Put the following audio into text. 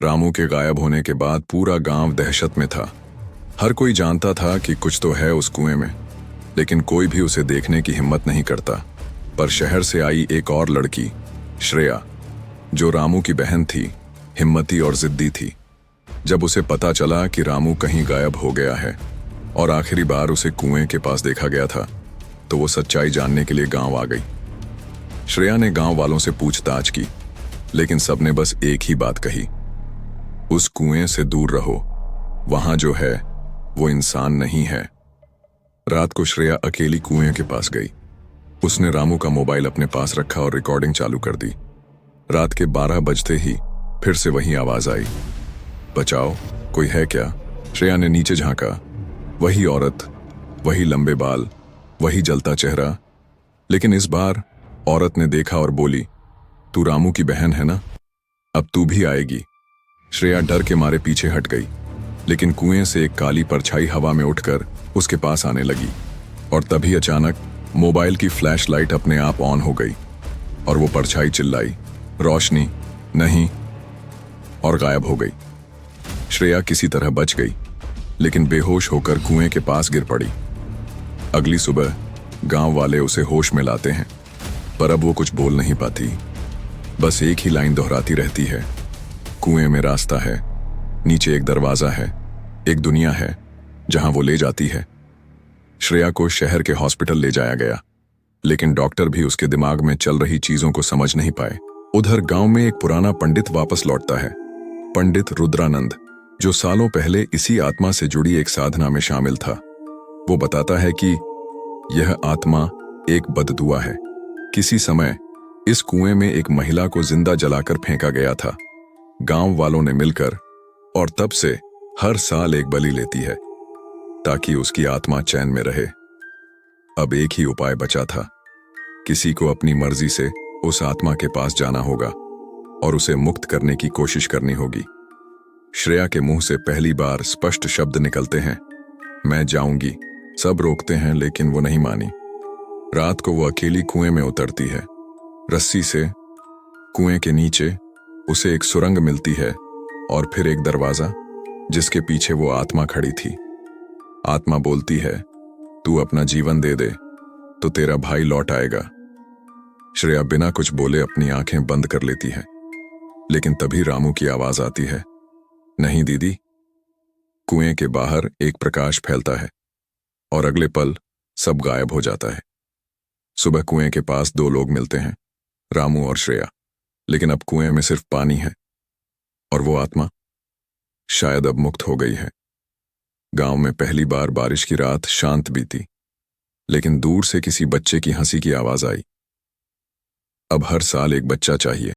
रामू के गायब होने के बाद पूरा गांव दहशत में था। हर कोई जानता था कि कुछ तो है उस कुएं में, लेकिन कोई भी उसे देखने की हिम्मत नहीं करता। पर शहर से आई एक और लड़की, श्रेया, जो रामू की बहन थी, हिम्मती और जिद्दी थी। जब उसे पता चला कि रामू कहीं गायब हो गया है और आखिरी बार उसे कुएं के पास देखा गया था, तो वो सच्चाई जानने के लिए गांव आ गई। श्रेया ने गांव वालों से पूछताछ की, लेकिन सबने बस एक ही बात कही, उस कुएं से दूर रहो, वहां जो है वो इंसान नहीं है। रात को श्रेया अकेली कुएं के पास गई। उसने रामू का मोबाइल अपने पास रखा और रिकॉर्डिंग चालू कर दी। रात के 12 बजते ही फिर से वही आवाज आई, बचाओ, कोई है क्या? श्रेया ने नीचे झांका। वही औरत, वही लंबे बाल, वही जलता चेहरा। लेकिन इस बार औरत ने देखा और बोली, तू रामू की बहन है ना? अब तू भी आएगी। श्रेया डर के मारे पीछे हट गई, लेकिन कुएं से एक काली परछाई हवा में उठकर उसके पास आने लगी। और तभी अचानक मोबाइल की फ्लैश लाइट अपने आप ऑन हो गई और वो परछाई चिल्लाई, रोशनी नहीं, और गायब हो गई। श्रेया किसी तरह बच गई, लेकिन बेहोश होकर कुएं के पास गिर पड़ी। अगली सुबह गांव वाले उसे होश में लाते हैं, पर अब वो कुछ बोल नहीं पाती। बस एक ही लाइन दोहराती रहती है, कुएं में रास्ता है, नीचे एक दरवाजा है, एक दुनिया है जहां वो ले जाती है। श्रेया को शहर के हॉस्पिटल ले जाया गया, लेकिन डॉक्टर भी उसके दिमाग में चल रही चीजों को समझ नहीं पाए। उधर गांव में एक पुराना पंडित वापस लौटता है, पंडित रुद्रानंद, जो सालों पहले इसी आत्मा से जुड़ी एक साधना में शामिल था। वो बताता है कि यह आत्मा एक बददुआ है। किसी समय इस कुएं में एक महिला को जिंदा जलाकर फेंका गया था। गांव वालों ने मिलकर और तब से हर साल एक बलि लेती है, ताकि उसकी आत्मा चैन में रहे। अब एक ही उपाय बचा था, किसी को अपनी मर्जी से उस आत्मा के पास जाना होगा और उसे मुक्त करने की कोशिश करनी होगी। श्रेया के मुंह से पहली बार स्पष्ट शब्द निकलते हैं, मैं जाऊंगी। सब रोकते हैं, लेकिन वो नहीं मानी। रात को वो अकेली कुएं में उतरती है। रस्सी से कुएं के नीचे उसे एक सुरंग मिलती है और फिर एक दरवाजा, जिसके पीछे वो आत्मा खड़ी थी। आत्मा बोलती है, तू अपना जीवन दे दे तो तेरा भाई लौट आएगा। श्रेया बिना कुछ बोले अपनी आंखें बंद कर लेती है, लेकिन तभी रामू की आवाज आती है, नहीं दीदी। कुएं के बाहर एक प्रकाश फैलता है और अगले पल सब गायब हो जाता है। सुबह कुएं के पास दो लोग मिलते हैं, रामू और श्रेया, लेकिन अब कुएं में सिर्फ पानी है और वो आत्मा शायद अब मुक्त हो गई है। गांव में पहली बार बारिश की रात शांत बीती, लेकिन दूर से किसी बच्चे की हंसी की आवाज आई। अब हर साल एक बच्चा चाहिए,